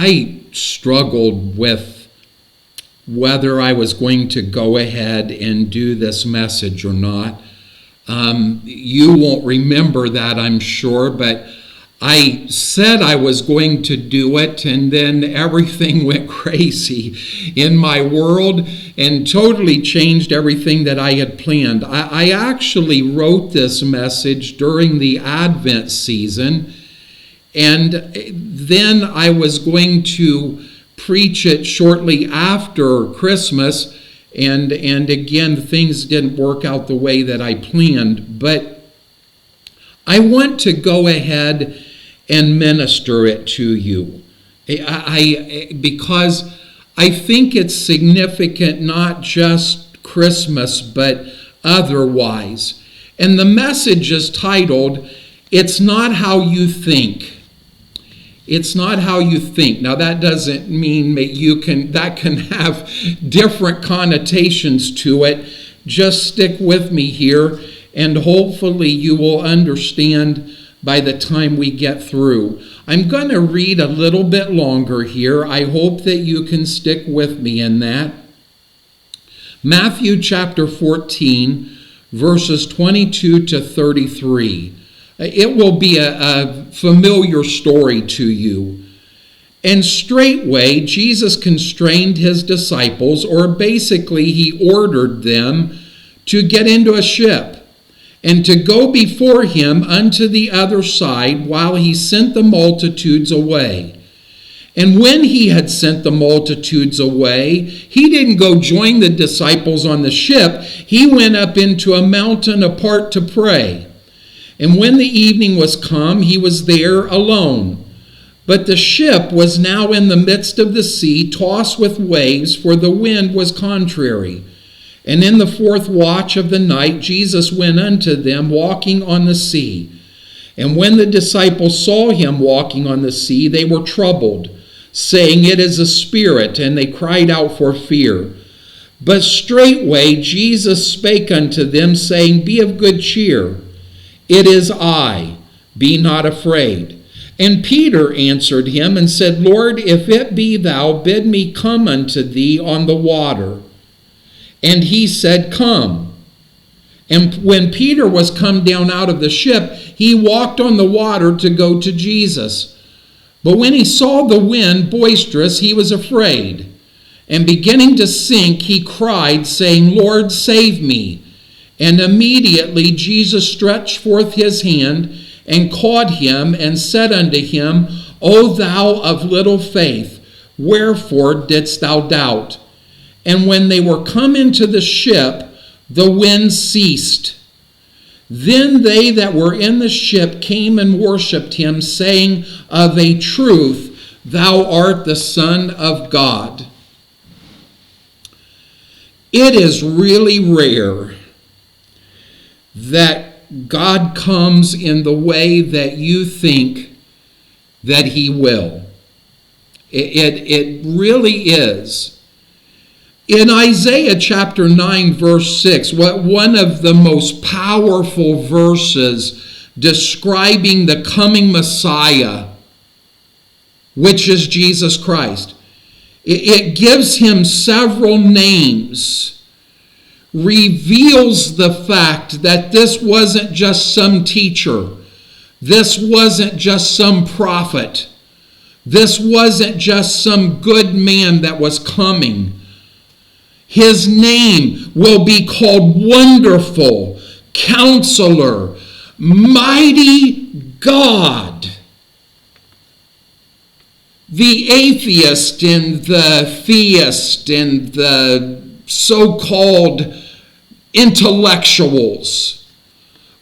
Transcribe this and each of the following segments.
I struggled with whether I was going to go ahead and do this message or not. You won't remember that, I'm sure, but I said I was going to do it, and then everything went crazy in my world and totally changed everything that I had planned. I actually wrote this message during the Advent season, and then I was going to preach it shortly after Christmas, and again, things didn't work out the way that I planned. But I want to go ahead and minister it to you, because I think it's significant, not just Christmas, but otherwise. And the message is titled, "It's Not How You Think." It's not how you think. Now, that doesn't mean that can have different connotations to it. Just stick with me here, and hopefully you will understand by the time we get through. I'm going to read a little bit longer here. I hope that you can stick with me in that. Matthew chapter 14, verses 22 to 33. It will be a familiar story to you. And straightway Jesus constrained his disciples, or basically he ordered them to get into a ship and to go before him unto the other side while he sent the multitudes away. And when he had sent the multitudes away, he didn't go join the disciples on the ship. He went up into a mountain apart to pray. And when the evening was come, he was there alone. But the ship was now in the midst of the sea, tossed with waves, for the wind was contrary. And in the fourth watch of the night, Jesus went unto them, walking on the sea. And when the disciples saw him walking on the sea, they were troubled, saying, "It is a spirit," and they cried out for fear. But straightway Jesus spake unto them, saying, "Be of good cheer. It is I, be not afraid." And Peter answered him and said, "Lord, if it be thou, bid me come unto thee on the water." And he said, "Come." And when Peter was come down out of the ship, he walked on the water to go to Jesus. But when he saw the wind boisterous, he was afraid. And beginning to sink, he cried, saying, "Lord, save me." And immediately Jesus stretched forth his hand and caught him and said unto him, "O thou of little faith, wherefore didst thou doubt?" And when they were come into the ship, the wind ceased. Then they that were in the ship came and worshipped him, saying, "Of a truth, thou art the Son of God." It is really rare that God comes in the way that you think that he will. It really is. In Isaiah chapter 9, verse 6, one of the most powerful verses describing the coming Messiah, which is Jesus Christ, it gives him several names, reveals the fact that this wasn't just some teacher. This wasn't just some prophet. This wasn't just some good man that was coming. His name will be called Wonderful, Counselor, Mighty God. The atheist and the theist and the so-called intellectuals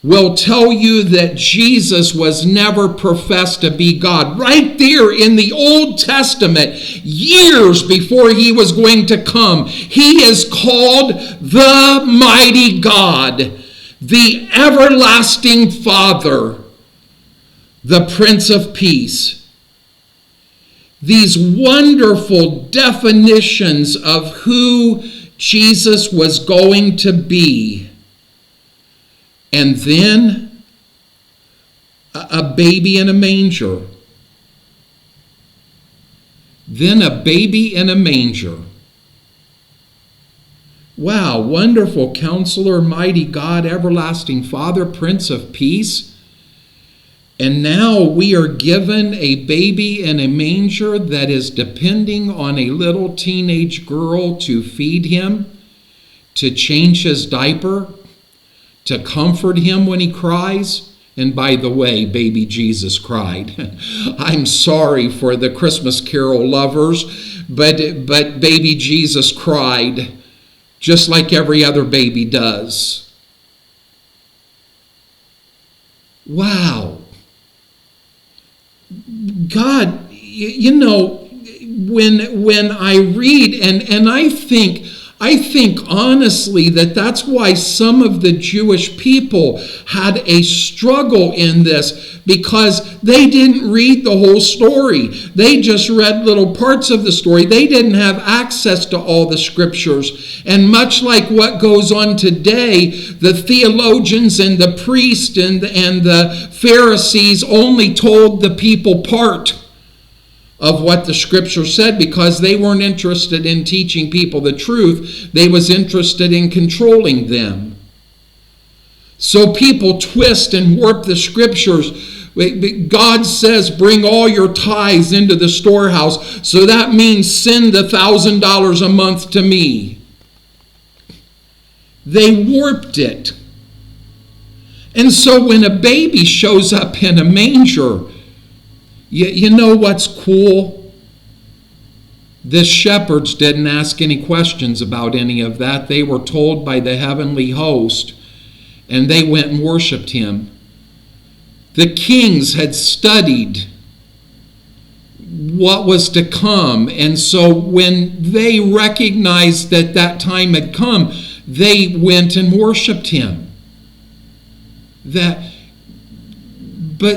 will tell you that Jesus was never professed to be God. Right there in the Old Testament, years before he was going to come, he is called the mighty God, the everlasting Father, the Prince of Peace. These wonderful definitions of who Jesus was going to be. And then a baby in a manger. Then a baby in a manger. Wow, wonderful Counselor, mighty God, everlasting Father, Prince of Peace. And now we are given a baby in a manger that is depending on a little teenage girl to feed him, to change his diaper, to comfort him when he cries. And by the way, baby Jesus cried. I'm sorry for the Christmas Carol lovers, but baby Jesus cried, just like every other baby does. Wow. God, you know, when I read and I think honestly that's why some of the Jewish people had a struggle in this, because they didn't read the whole story. They just read little parts of the story. They didn't have access to all the scriptures. And much like what goes on today, the theologians and the priests and the Pharisees only told the people part of what the scripture said, because they weren't interested in teaching people the truth. They was interested in controlling them. So people twist and warp the scriptures. God says, bring all your tithes into the storehouse. So that means send $1,000 a month to me. They warped it. And so when a baby shows up in a manger, you know what's cool? The shepherds didn't ask any questions about any of that. They were told by the heavenly host, and they went and worshiped him. The kings had studied what was to come, and so when they recognized that that time had come, they went and worshiped him. But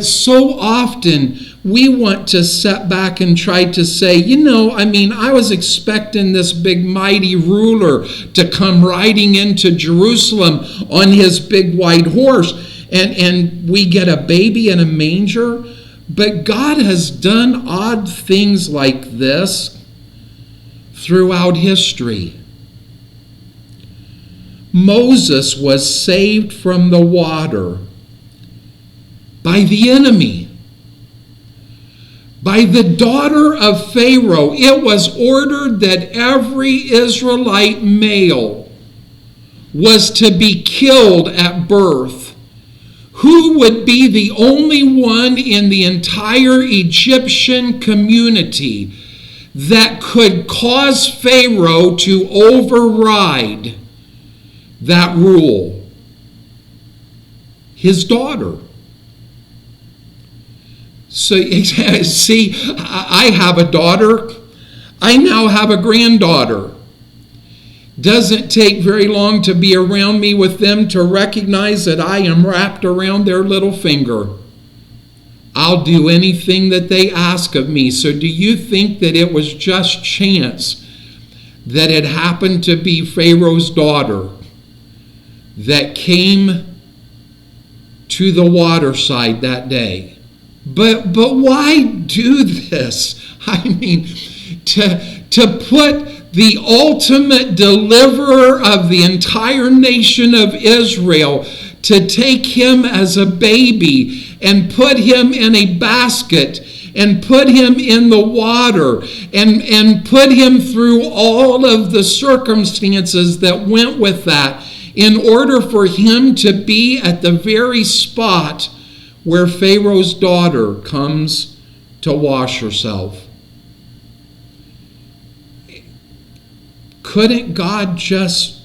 so often we want to sit back and try to say, I was expecting this big mighty ruler to come riding into Jerusalem on his big white horse, and we get a baby in a manger. But God has done odd things like this throughout history. Moses was saved from the water by the enemy. By the daughter of Pharaoh. It was ordered that every Israelite male was to be killed at birth. Who would be the only one in the entire Egyptian community that could cause Pharaoh to override that rule? His daughter. So, see, I have a daughter. I now have a granddaughter. Doesn't take very long to be around me with them to recognize that I am wrapped around their little finger. I'll do anything that they ask of me. So do you think that it was just chance that it happened to be Pharaoh's daughter that came to the waterside that day? But why do this? I mean, to put the ultimate deliverer of the entire nation of Israel, to take him as a baby and put him in a basket and put him in the water and put him through all of the circumstances that went with that, in order for him to be at the very spot where Pharaoh's daughter comes to wash herself. Couldn't God just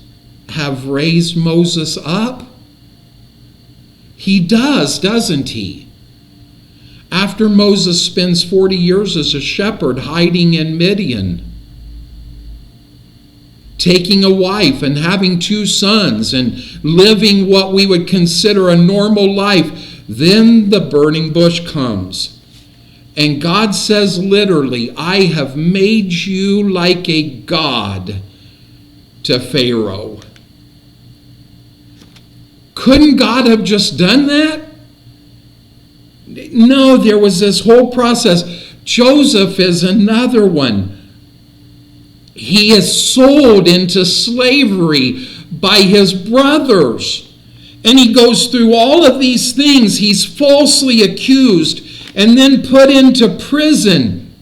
have raised Moses up? He does, doesn't he? After Moses spends 40 years as a shepherd hiding in Midian, taking a wife and having 2 sons and living what we would consider a normal life, then the burning bush comes. And God says literally, I have made you like a god to Pharaoh. Couldn't God have just done that? No, there was this whole process. Joseph is another one. He is sold into slavery by his brothers. And he goes through all of these things. He's falsely accused and then put into prison.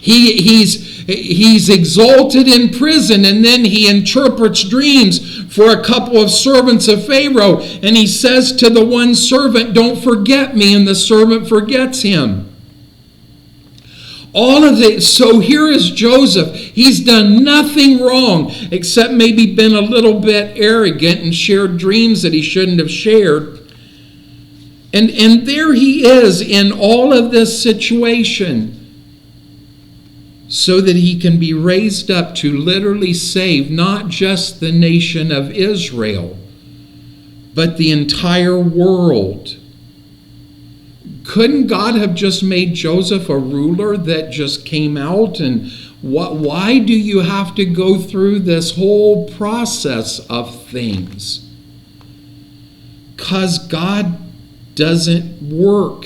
He's exalted in prison, and then he interprets dreams for a couple of servants of Pharaoh. And he says to the one servant, "Don't forget me," and the servant forgets him. All of it. So here is Joseph. He's done nothing wrong except maybe been a little bit arrogant and shared dreams that he shouldn't have shared. And there he is in all of this situation so that he can be raised up to literally save not just the nation of Israel, but the entire world. Couldn't God have just made Joseph a ruler that just came out? And why do you have to go through this whole process of things? Because God doesn't work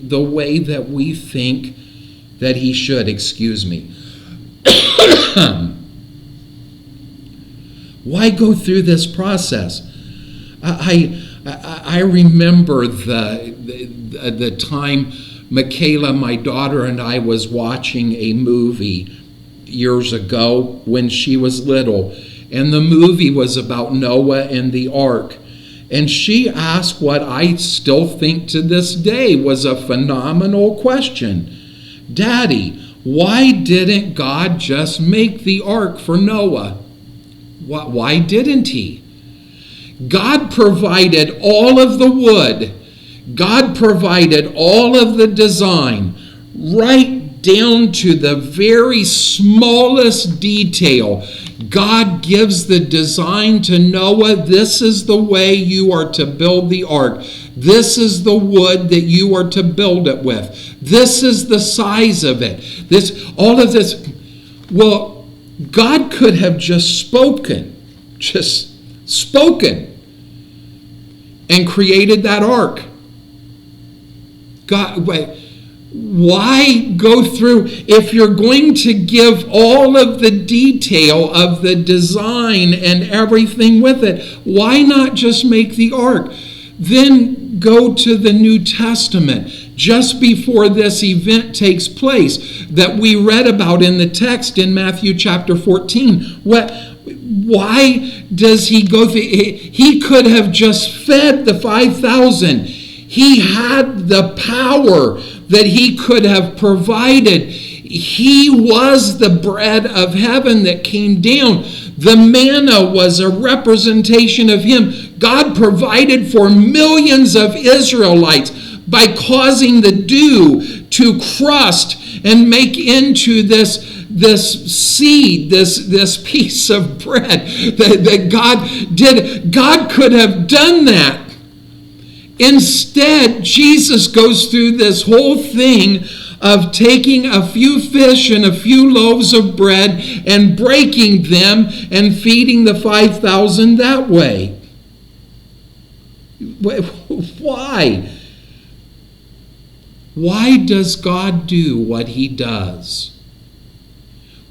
the way that we think that he should. Excuse me. Why go through this process? I remember the time Michaela, my daughter, and I was watching a movie years ago when she was little. And the movie was about Noah and the ark. And she asked what I still think to this day was a phenomenal question. "Daddy, why didn't God just make the ark for Noah? Why didn't he? God provided all of the wood. God provided all of the design, right down to the very smallest detail. God gives the design to Noah. This is the way you are to build the ark. This is the wood that you are to build it with. This is the size of it. All of this. Well, God could have just spoken and created that ark. God, why go through, if you're going to give all of the detail of the design and everything with it, why not just make the ark? Then go to the New Testament, just before this event takes place that we read about in the text in Matthew chapter 14. Why does he go through? He could have just fed the 5,000. He had the power that he could have provided. He was the bread of heaven that came down. The manna was a representation of him. God provided for millions of Israelites by causing the dew to crust and make into this seed, this piece of bread that God did. God could have done that. Instead, Jesus goes through this whole thing of taking a few fish and a few loaves of bread and breaking them and feeding the 5,000 that way. Why? Why does God do what he does?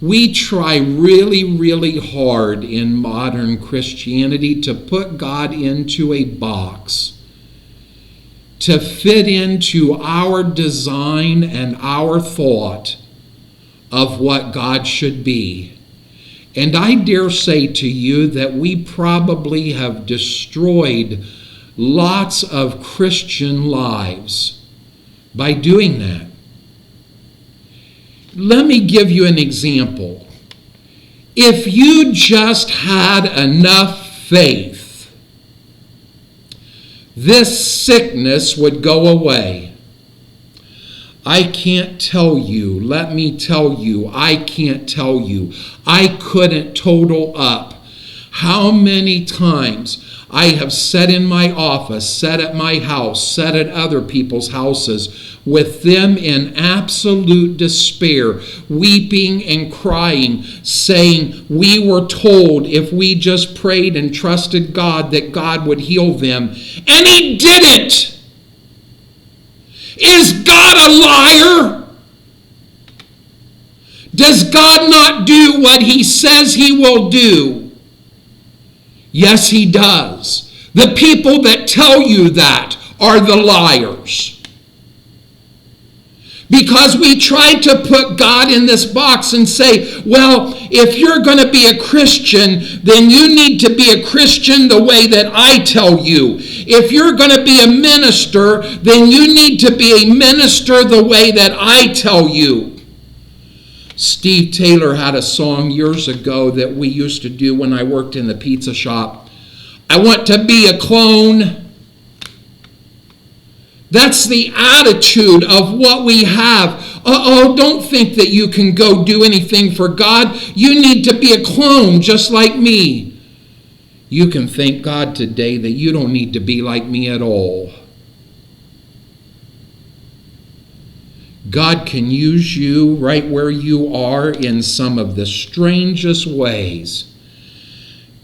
We try really, really hard in modern Christianity to put God into a box, to fit into our design and our thought of what God should be. And I dare say to you that we probably have destroyed lots of Christian lives by doing that. Let me give you an example. If you just had enough faith, this sickness would go away. I can't tell you, let me tell you, I can't tell you. I couldn't total up how many times I have sat in my office, sat at my house, sat at other people's houses with them in absolute despair, weeping and crying, saying, we were told if we just prayed and trusted God that God would heal them. And he didn't. Is God a liar? Does God not do what he says he will do? Yes, he does. The people that tell you that are the liars. Because we try to put God in this box and say, well, if you're going to be a Christian, then you need to be a Christian the way that I tell you. If you're going to be a minister, then you need to be a minister the way that I tell you. Steve Taylor had a song years ago that we used to do when I worked in the pizza shop. I want to be a clone. That's the attitude of what we have. Don't think that you can go do anything for God. You need to be a clone just like me. You can thank God today that you don't need to be like me at all. God can use you right where you are in some of the strangest ways.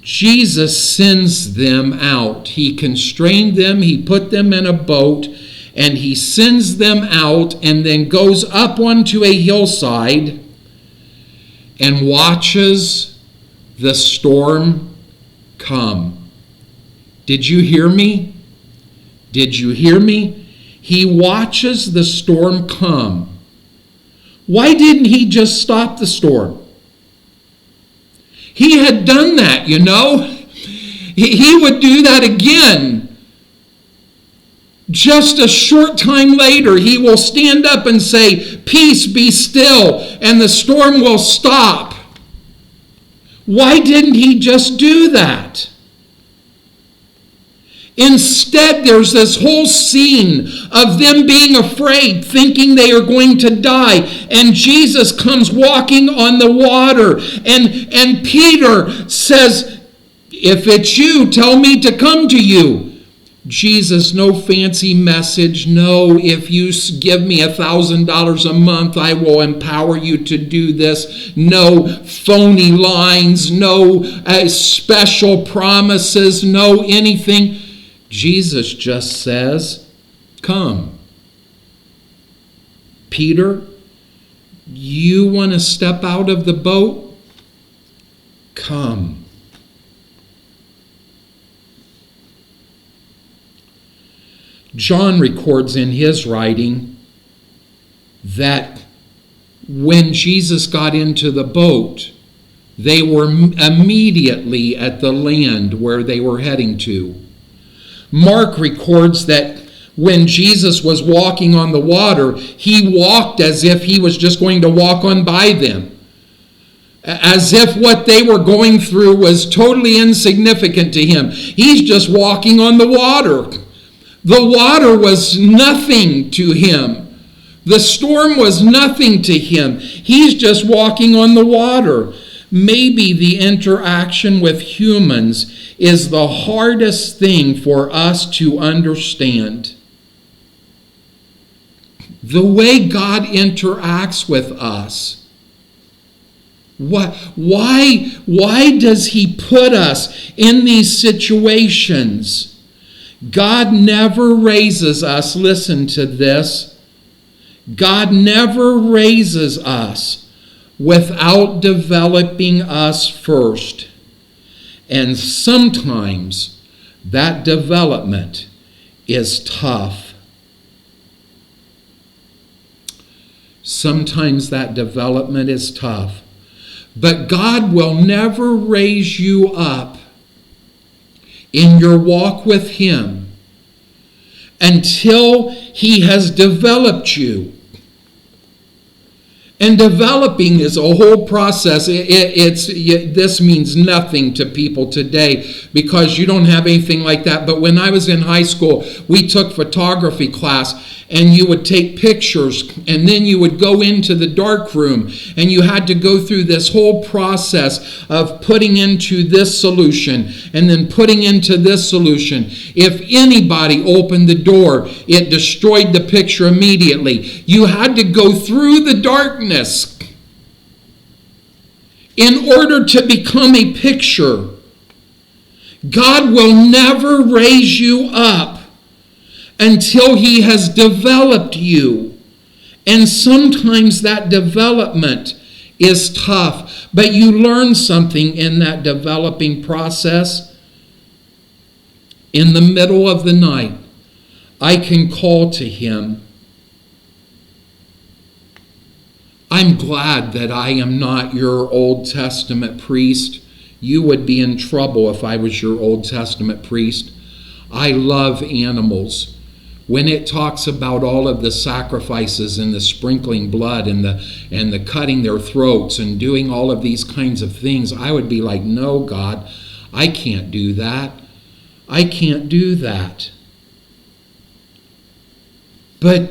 Jesus sends them out. He constrained them. He put them in a boat. And he sends them out and then goes up onto a hillside and watches the storm come. Did you hear me? Did you hear me? He watches the storm come. Why didn't he just stop the storm? He had done that, you know. He would do that again. Just a short time later, he will stand up and say, "Peace, be still," and the storm will stop. Why didn't he just do that? Instead, there's this whole scene of them being afraid, thinking they are going to die. And Jesus comes walking on the water. And Peter says, "If it's you, tell me to come to you." Jesus, no fancy message. No, if you give me $1,000 a month, I will empower you to do this. No phony lines, no special promises, no anything. Jesus just says, "Come." Peter, you want to step out of the boat? Come. John records in his writing that when Jesus got into the boat, they were immediately at the land where they were heading to. Mark records that when Jesus was walking on the water, he walked as if he was just going to walk on by them, as if what they were going through was totally insignificant to him. He's just walking on the water. The water was nothing to him. The storm was nothing to him. He's just walking on the water. Maybe the interaction with humans is the hardest thing for us to understand. The way God interacts with us. Why does he put us in these situations? God never raises us, listen to this, God never raises us without developing us first. And sometimes that development is tough. Sometimes that development is tough. But God will never raise you up in your walk with him until he has developed you. And developing is a whole process. This means nothing to people today because you don't have anything like that. But when I was in high school, we took photography class, and you would take pictures, and then you would go into the dark room, and you had to go through this whole process of putting into this solution and then putting into this solution. If anybody opened the door, it destroyed the picture immediately. You had to go through the darkness in order to become a picture. God will never raise you up until he has developed you. And sometimes that development is tough, but you learn something in that developing process. In the middle of the night, I can call to him. I'm glad that I am not your Old Testament priest. You would be in trouble if I was your Old Testament priest. I love animals. When it talks about all of the sacrifices and the sprinkling blood and the cutting their throats and doing all of these kinds of things, I would be like, no, God, I can't do that. I can't do that. But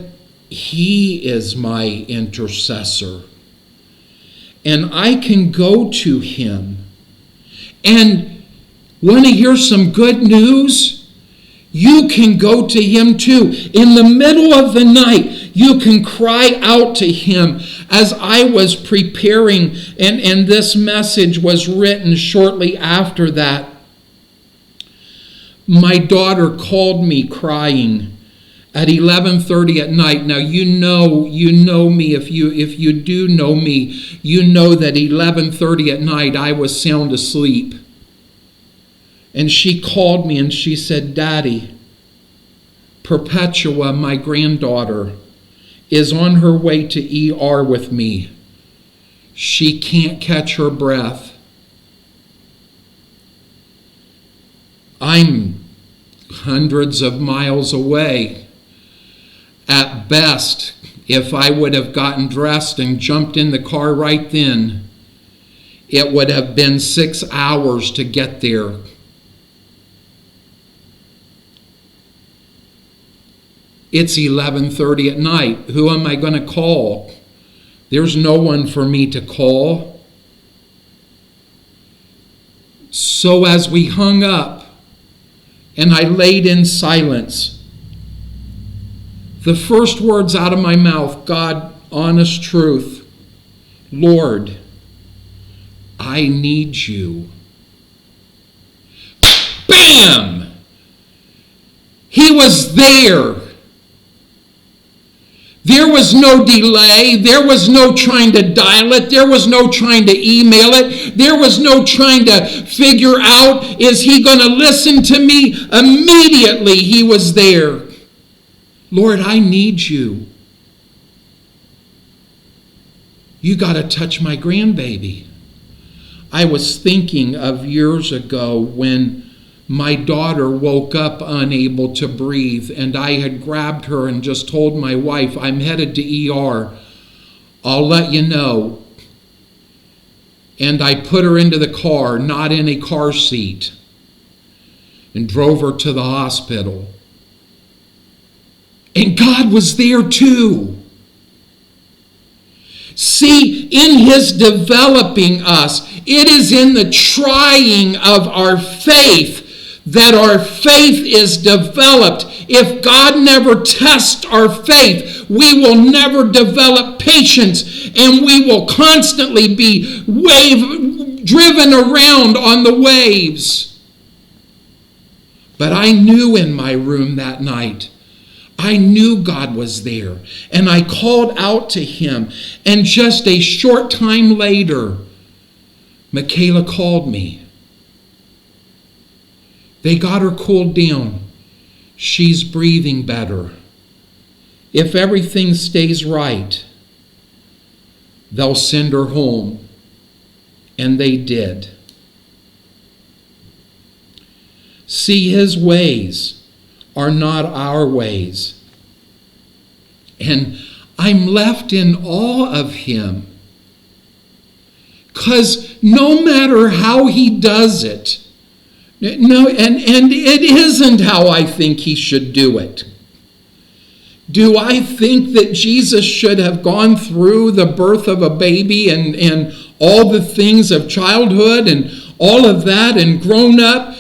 he is my intercessor. And I can go to him. And want to hear some good news? You can go to him too. In the middle of the night, you can cry out to him. As I was preparing, and this message was written shortly after that, my daughter called me crying at 11:30 at night. Now you know me. If you do know me, you know that 11:30 at night I was sound asleep. And she called me and she said, Daddy, Perpetua, my granddaughter, is on her way to ER with me. She can't catch her breath. I'm hundreds of miles away. At best, if I would have gotten dressed and jumped in the car right then, it would have been 6 hours to get there. It's 11:30 at night. Who am I going to call? There's no one for me to call. So as we hung up and I laid in silence, the first words out of my mouth, God, honest truth, Lord, I need you. Bam! He was there. There was no delay. There was no trying to dial it. There was no trying to email it. There was no trying to figure out, is he going to listen to me? Immediately he was there. Lord, I need you. You got to touch my grandbaby. I was thinking of years ago when my daughter woke up unable to breathe, and I had grabbed her and just told my wife, I'm headed to ER. I'll let you know. And I put her into the car, not in a car seat, and drove her to the hospital. And God was there too. See, in his developing us, it is in the trying of our faith that our faith is developed. If God never tests our faith, we will never develop patience, and we will constantly be driven around on the waves. But I knew in my room that night, I knew God was there, and I called out to him, and just a short time later, Michaela called me. They got her cooled down. She's breathing better. If everything stays right, they'll send her home. And they did. See, his ways are not our ways. And I'm left in awe of him. Because no matter how he does it, no, and it isn't how I think he should do it. Do I think that Jesus should have gone through the birth of a baby and all the things of childhood and all of that and grown up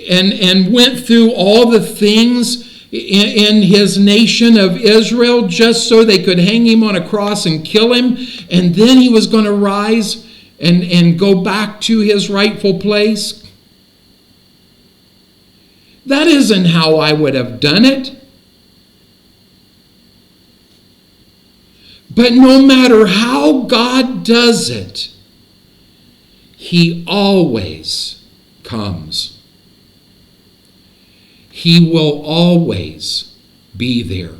and went through all the things in his nation of Israel just so they could hang him on a cross and kill him, and then he was going to rise and go back to his rightful place? That isn't how I would have done it. But no matter how God does it, he always comes. He will always be there.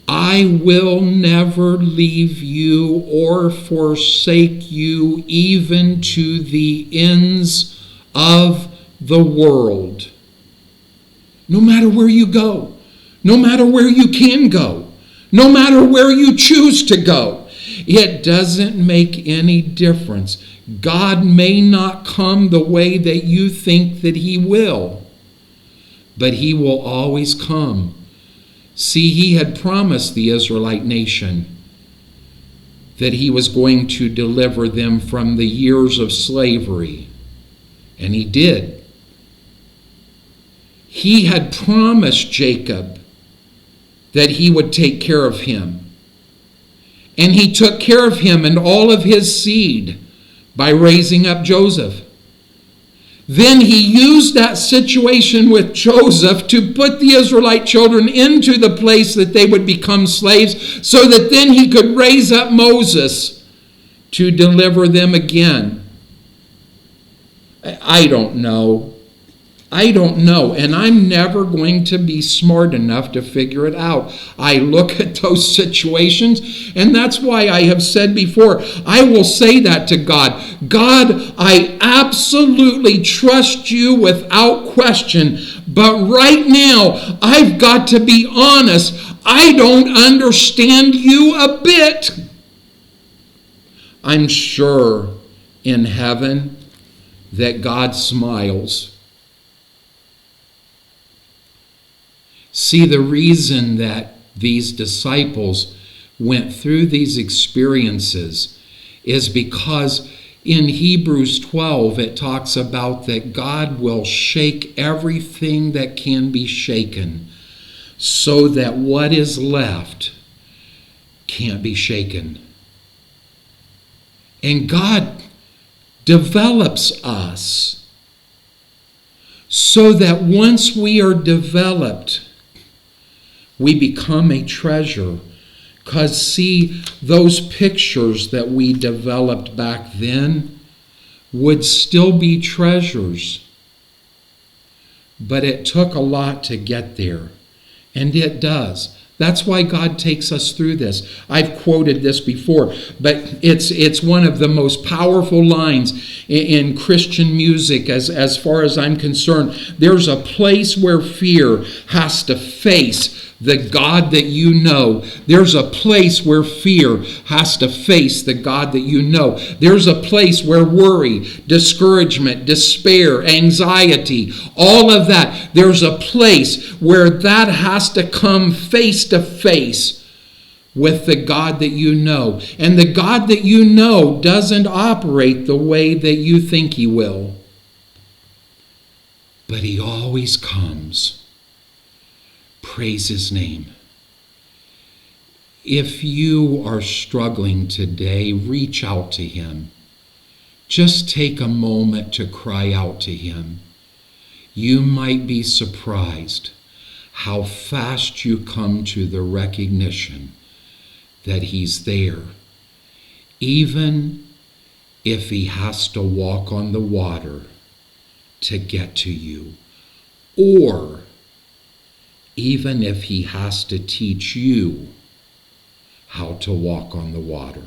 I will never leave you or forsake you, even to the ends of the world. No matter where you go, no matter where you can go, no matter where you choose to go, it doesn't make any difference. God may not come the way that you think that he will, but he will always come. See, he had promised the Israelite nation that he was going to deliver them from the years of slavery, and he did. He had promised Jacob that he would take care of him, and he took care of him and all of his seed by raising up Joseph. Then he used that situation with Joseph to put the Israelite children into the place that they would become slaves, so that then he could raise up Moses to deliver them again. I don't know. And I'm never going to be smart enough to figure it out. I look at those situations, and that's why I have said before, I will say that to God. God, I absolutely trust you without question, but right now, I've got to be honest. I don't understand you a bit. I'm sure in heaven that God smiles. See, the reason that these disciples went through these experiences is because in Hebrews 12 it talks about that God will shake everything that can be shaken, so that what is left can't be shaken. And God develops us so that once we are developed, we become a treasure. Because, see, those pictures that we developed back then would still be treasures. But it took a lot to get there. And it does. That's why God takes us through this. I've quoted this before, but it's one of the most powerful lines in Christian music as far as I'm concerned. There's a place where fear has to face the God that you know. There's a place where fear has to face the God that you know. There's a place where worry, discouragement, despair, anxiety, all of that, there's a place where that has to come face to face with the God that you know. And the God that you know doesn't operate the way that you think he will. But he always comes. Praise his name. If you are struggling today, reach out to him. Just take a moment to cry out to him. You might be surprised how fast you come to the recognition that he's there, even if he has to walk on the water to get to you, or even if he has to teach you how to walk on the water.